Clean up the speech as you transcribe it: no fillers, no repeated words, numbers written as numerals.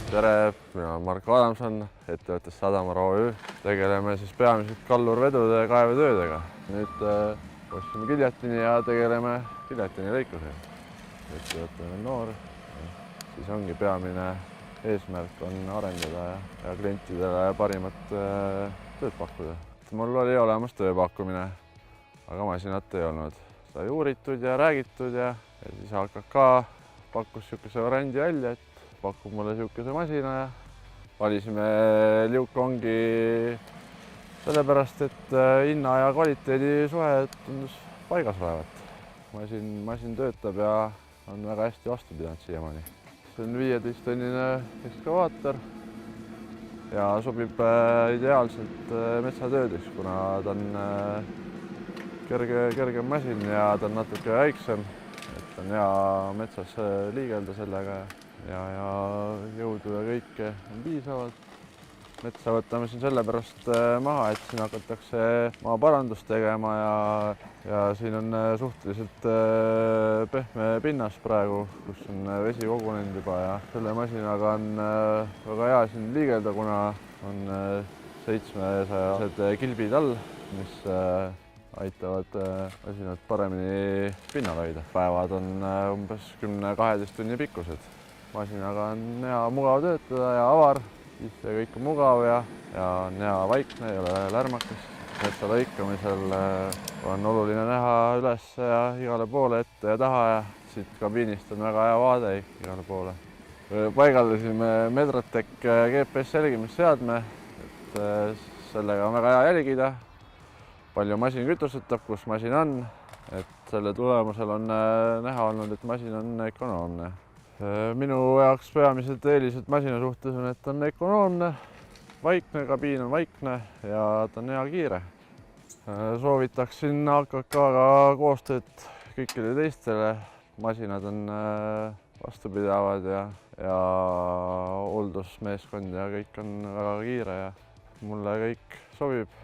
Tere, mina olen Marko Adamson, ettevõttes Sadamar OÜ. Tegeleme siis peamiselt kallurvedude ja kaevetöödega. Nüüd ostsime giljotini ja tegeleme giljotini lõikusega. Ettevõte on noor, siis ongi peamine eesmärk on arendada ja klientidele parimat tööd pakkuda. Mul oli olemas tööpakkumine, aga masinat ei olnud. Sai uuritud ja räägitud ja siis AKK pakkus niisuguse variandi välja, et pakub mulle niisuguse masina ja valisime Liukongi sellepärast, et hinna ja kvaliteedi suhe tundus paigas olevat. Masin töötab ja on väga hästi vastu pidanud siiamaani. See on 15-tonnine ekskavaator ja sobib ideaalselt metsatöödeks, kuna ta on kergem masin ja ta on natuke väiksem, et on hea metsas liigelda sellega ja jõudu ja kõike on piisavalt. Metsa võtame siin sellepärast maha, et siin hakatakse maaparandust tegema ja siin on suhteliselt pehme pinnas praegu, kus on vesi kogunenud juba ja selle masinaga on väga hea siin liigelda, kuna on 700-sed kilbid all, mis aitavad masinat paremini pinnal hoida. Päevad on umbes 10-12 tunni pikkused. Masinaga on hea mugav töötada ja avar, siis kõik on mugav ja on hea vaikne, ei ole lärmakas. Metsa lõikamisel on oluline näha üles ja igale poole, ette ja taha ja siit kabiinist on väga hea vaade igale poole. Paigaldasime Medrotec GPS jälgimisseadme, et sellega on väga hea jälgida, palju masin kütusetab, kus masin on, et selle tulemusel on näha olnud, et masin on ökonoomne. Minu jaoks peamised eelised masina suhtes on, et on ökonoomne, vaikne, kabiin on vaikne ja ta on hea kiire. Soovitaksin AKK-ga koostööd kõikidele teistele. Masinad on vastupidavad ja hooldusmeeskond ja kõik on väga kiire ja mulle kõik sobib.